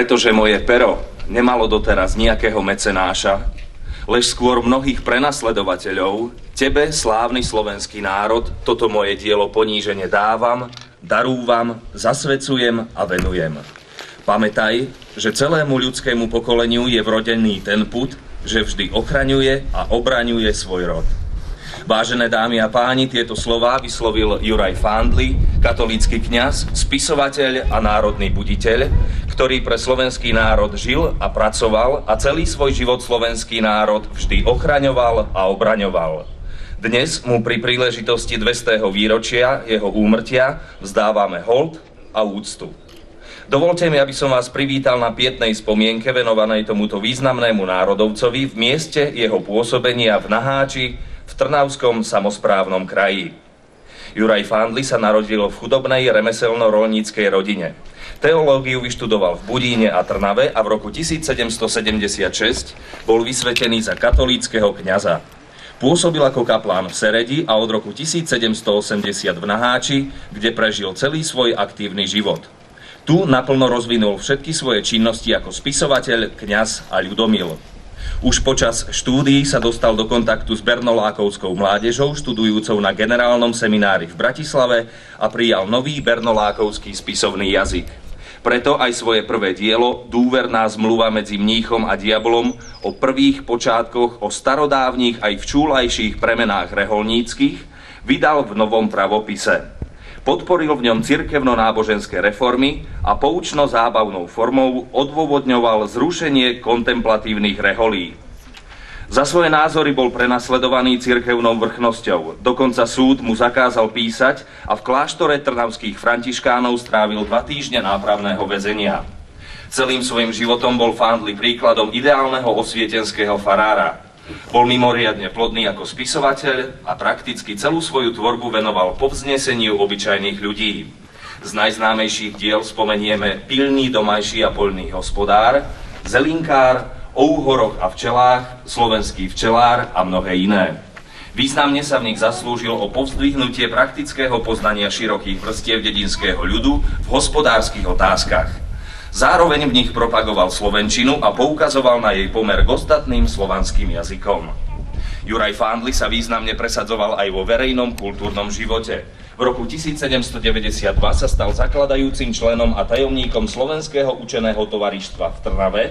Pretože moje pero nemalo doteraz nejakého mecenáša, lež skôr mnohých prenasledovateľov, tebe, slávny slovenský národ, toto moje dielo ponížene dávam, darúvam, zasvecujem a venujem. Pamätaj, že celému ľudskému pokoleniu je vrodený ten pud, že vždy ochraňuje a obraňuje svoj rod. Vážené dámy a páni, tieto slová vyslovil Juraj Fandli, katolícky kňaz, spisovateľ a národný buditeľ, ktorý pre slovenský národ žil a pracoval a celý svoj život slovenský národ vždy ochraňoval a obraňoval. Dnes mu pri príležitosti 200. výročia jeho úmrtia vzdávame hold a úctu. Dovolte mi, aby som vás privítal na pietnej spomienke venovanej tomuto významnému národovcovi v mieste jeho pôsobenia v Naháči, v Trnavskom samosprávnom kraji. Juraj Fandli sa narodil v chudobnej remeselno-roľníckej rodine. Teológiu vyštudoval v Budíne a Trnave a v roku 1776 bol vysvetený za katolíckeho kňaza. Pôsobil ako kaplán v Seredi a od roku 1780 v Naháči, kde prežil celý svoj aktívny život. Tu naplno rozvinul všetky svoje činnosti ako spisovateľ, kňaz a ľudomil. Už počas štúdií sa dostal do kontaktu s bernolákovskou mládežou, študujúcou na generálnom seminári v Bratislave a prijal nový bernolákovský spisovný jazyk. Preto aj svoje prvé dielo, Dôverná zmluva medzi mníchom a diabolom, o prvých počiatkoch, o starodávnych aj včúlajších premenách reholníckych, vydal v novom pravopise. Podporil v ňom cirkevno-náboženské reformy a poučno-zábavnou formou odôvodňoval zrušenie kontemplatívnych reholí. Za svoje názory bol prenasledovaný cirkevnou vrchnosťou. Dokonca súd mu zakázal písať a v kláštore trnavských františkánov strávil 2 týždne nápravného väzenia. Celým svojim životom bol Fandli príkladom ideálneho osvietenského farára. Bol mimoriadne plodný ako spisovateľ a prakticky celú svoju tvorbu venoval povzneseniu obyčajných ľudí. Z najznámejších diel spomenieme Pilný domajší a poľný hospodár, Zelinkár, O úhoroch a včelách, Slovenský včelár a mnohé iné. Významne sa v nich zaslúžil o povzdvihnutie praktického poznania širokých vrstiev dedinského ľudu v hospodárskych otázkach. Zároveň v nich propagoval slovenčinu a poukazoval na jej pomer k ostatným slovanským jazykom. Juraj Fandli sa významne presadzoval aj vo verejnom kultúrnom živote. V roku 1792 sa stal zakladajúcim členom a tajomníkom Slovenského učeného tovarištva v Trnave,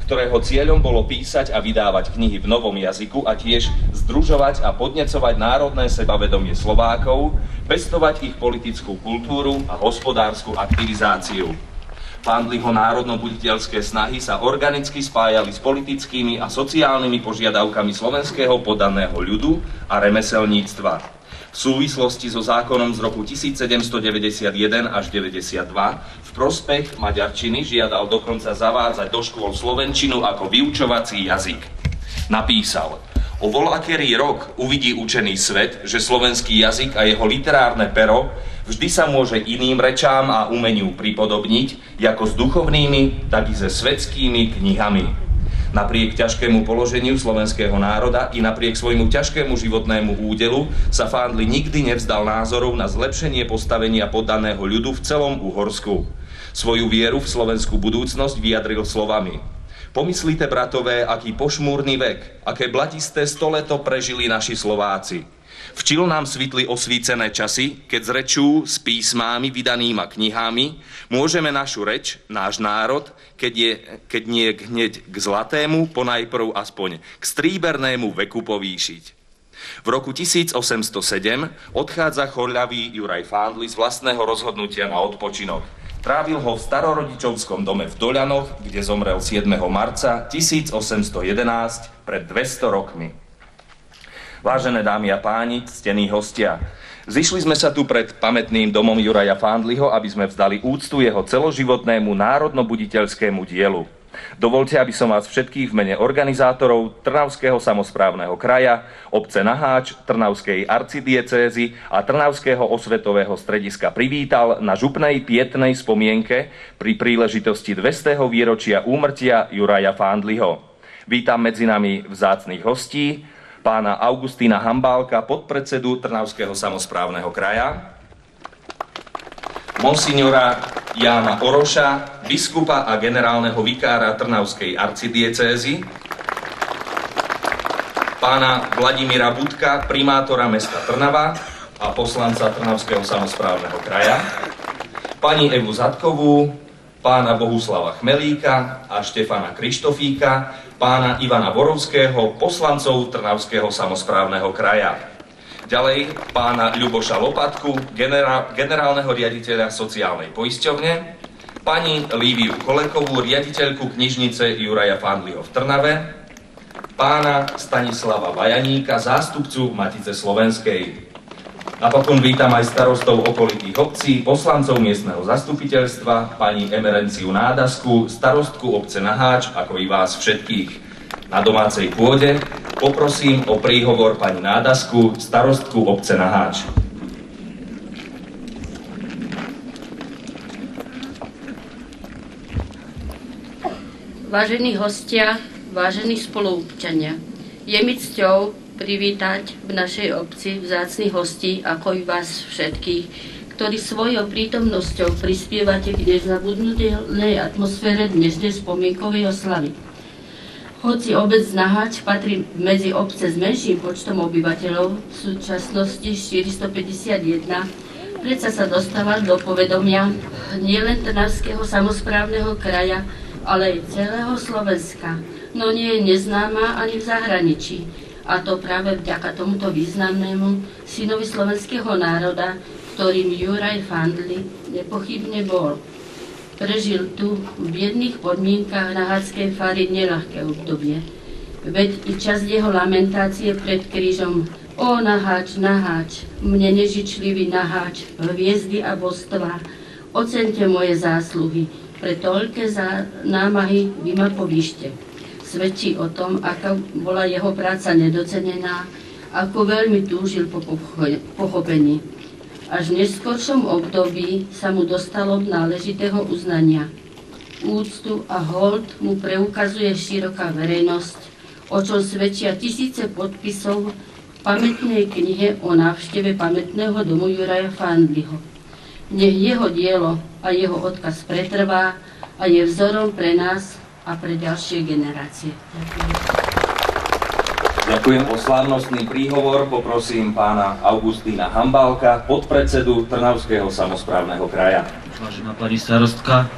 ktorého cieľom bolo písať a vydávať knihy v novom jazyku a tiež združovať a podnecovať národné sebavedomie Slovákov, pestovať ich politickú kultúru a hospodársku aktivizáciu. Fandliho národno-buditeľské snahy sa organicky spájali s politickými a sociálnymi požiadavkami slovenského poddaného ľudu a remeselníctva. V súvislosti so zákonom z roku 1791 až 92 v prospech maďarčiny žiadal dokonca zavádzať do škôl slovenčinu ako vyučovací jazyk. Napísal: O voľakerý rok uvidí učený svet, že slovenský jazyk a jeho literárne pero vždy sa môže iným rečám a umeniu pripodobniť, ako s duchovnými, tak i se svetskými knihami. Napriek ťažkému položeniu slovenského národa i napriek svojmu ťažkému životnému údelu sa Fandli nikdy nevzdal názorov na zlepšenie postavenia poddaného ľudu v celom Uhorsku. Svoju vieru v slovenskú budúcnosť vyjadril slovami: Pomyslite, bratové, aký pošmúrny vek, aké blatisté stoleto prežili naši Slováci. Včil nám svitli osvícené časy, keď z rečú, s písmami, vydanýma knihami, môžeme našu reč, náš národ, keď nie hneď k zlatému, ponajprv aspoň k stríbernému veku povýšiť. V roku 1807 odchádza chorľavý Juraj Fandli z vlastného rozhodnutia na odpočinok. Trávil ho v starorodičovskom dome v Doľanoch, kde zomrel 7. marca 1811 pred 200 rokmi. Vážené dámy a páni, ctení hostia, zišli sme sa tu pred pamätným domom Juraja Fandliho, aby sme vzdali úctu jeho celoživotnému národno-buditeľskému dielu. Dovolte, aby som vás všetkých v mene organizátorov Trnavského samosprávneho kraja, obce Naháč, Trnavskej arcidiecézy a Trnavského osvetového strediska privítal na župnej pietnej spomienke pri príležitosti 200. výročia úmrtia Juraja Fandliho. Vítam medzi nami vzácnych hostí, pána Augustína Hambálka, podpredsedu Trnavského samosprávneho kraja, monsignora Jána Oroša, biskupa a generálneho vikára Trnavskej arcidiecézy, pána Vladimíra Budka, primátora mesta Trnava a poslanca Trnavského samosprávneho kraja, pani Evu Zadkovú, pána Bohuslava Chmelíka a Štefana Krištofíka, pána Ivana Borovského, poslancov Trnavského samosprávneho kraja. Ďalej pána Ľuboša Lopatku, generálneho riaditeľa sociálnej poisťovne, pani Líviu Kolekovú, riaditeľku knižnice Juraja Fandliho v Trnave, pána Stanislava Vajaníka, zástupcu Matice slovenskej. Napokon vítam aj starostov okolitých obcí, poslancov miestneho zastupiteľstva, pani Emerenciu Nádasku, starostku obce Naháč, ako i vás všetkých na domácej pôde. Poprosím o príhovor pani Nádasku, starostku obce Naháč. Vážení hostia, vážení spoluobčania, je mi cťou privítať v našej obci vzácnych hostí, ako i vás všetkých, ktorí svojou prítomnosťou prispievate k nezabudnutelnej atmosfére dnešnej spomienkovej oslavy. Hoci obec Naháč patrí medzi obce s menším počtom obyvateľov, v súčasnosti 451, predsa sa dostáva do povedomia nielen Trnavského samosprávneho kraja, ale aj celého Slovenska, no nie je neznáma ani v zahraničí. A to práve vďaka tomuto významnému synovi slovenského národa, ktorým Juraj Fandli nepochybne bol. Prežil tu v biedných podmienkach naháčskej fary neľahké obdobie. Veď i časť jeho lamentácie pred krížom: O Naháč, Naháč, mne nežičlivý Naháč, hviezdy a božstvá, ocente moje zásluhy, pre toľké námahy vy ma povýšte. Svedčí o tom, aká bola jeho práca nedocenená, ako veľmi túžil po pochopení. Až v neskoršom období sa mu dostalo náležitého uznania. Úctu a hold mu preukazuje široká verejnosť, o čom svedčia tisíce podpisov v pamätnej knihe o návšteve pamätného domu Juraja Fandliho. Nech jeho dielo a jeho odkaz pretrvá a je vzorom pre nás a pre ďalšie generácie. Ďakujem. O slávnostný príhovor poprosím pána Augustína Hambálka, podpredsedu Trnavského samosprávneho kraja. Vážená pani starostka,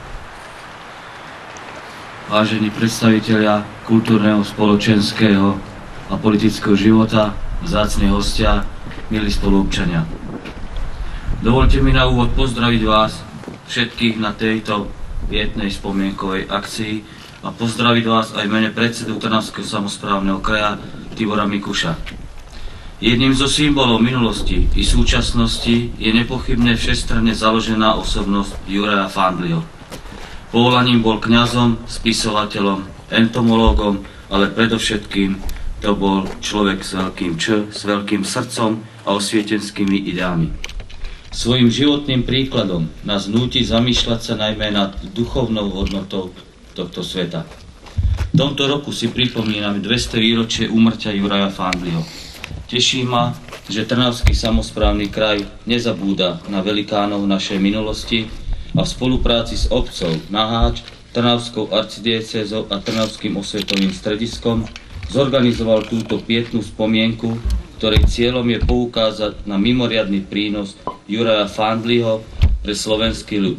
vážení predstavitelia kultúrneho, spoločenského a politického života, vzácni hostia, milí spoluobčania. Dovolte mi na úvod pozdraviť vás všetkých na tejto pietnej spomienkovej akcii a pozdraviť vás aj v mene predsedu Trnavského samosprávneho kraja Tibora Mikuša. Jedným zo symbolov minulosti i súčasnosti je nepochybne všestranne založená osobnosť Juraja Fandliho. Povolaním bol kňazom, spisovateľom, entomológom, ale predovšetkým to bol človek s veľkým Č, s veľkým srdcom a osvietenskými ideami. Svojím životným príkladom nás núti zamýšľať sa najmä nad duchovnou hodnotou tohto sveta. V tomto roku si pripomíname 200 výročie úmrtia Juraja Fandliho. Teší ma, že Trnavský samosprávny kraj nezabúda na velikánov našej minulosti a v spolupráci s obcou Naháč, Trnavskou arcidiecézou a Trnavským osvetovým strediskom zorganizoval túto pietnú spomienku, ktorej cieľom je poukázať na mimoriadny prínos Juraja Fandliho pre slovenský ľud.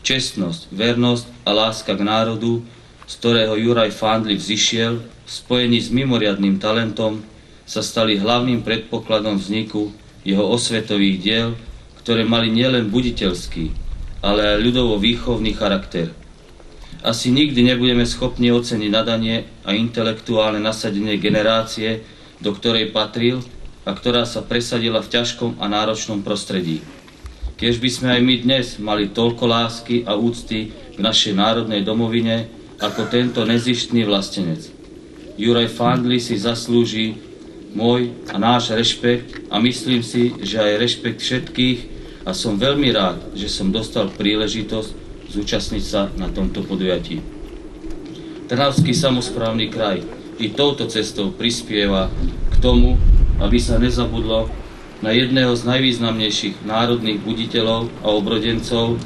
Čestnosť, vernosť a láska k národu, z ktorého Juraj Fandli vzišiel, v spojení s mimoriadnym talentom, sa stali hlavným predpokladom vzniku jeho osvetových diel, ktoré mali nielen buditeľský, ale aj ľudovo-výchovný charakter. Asi nikdy nebudeme schopní oceniť nadanie a intelektuálne nasadenie generácie, do ktorej patril a ktorá sa presadila v ťažkom a náročnom prostredí. Keď by sme aj my dnes mali toľko lásky a úcty k našej národnej domovine, ako tento nezištný vlastenec. Juraj Fandli si zaslúži môj a náš rešpekt a myslím si, že aj rešpekt všetkých a som veľmi rád, že som dostal príležitosť zúčastniť sa na tomto podujatí. Trnavský samosprávny kraj i touto cestou prispieva k tomu, aby sa nezabudlo na jedného z najvýznamnejších národných buditeľov a obrodencov,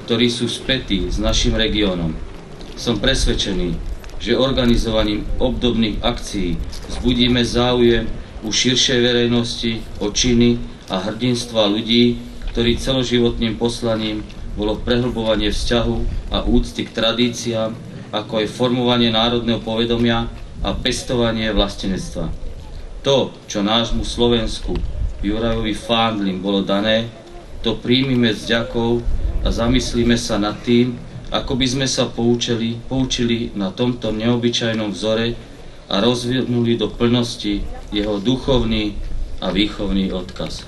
ktorí sú spätí s našim regiónom. Som presvedčený, že organizovaním obdobných akcií vzbudíme záujem u širšej verejnosti o činy a hrdinstva ľudí, ktorí celoživotným poslaním bolo prehlbovanie vzťahu a úcty k tradíciám, ako aj formovanie národného povedomia a pestovanie vlastenectva. To, čo nášmu Slovensku Jurajovi Fándlim bolo dané, to príjmime s vďakou a zamyslíme sa nad tým, ako by sme sa poučili na tomto neobyčajnom vzore a rozvinuli do plnosti jeho duchovný a výchovný odkaz.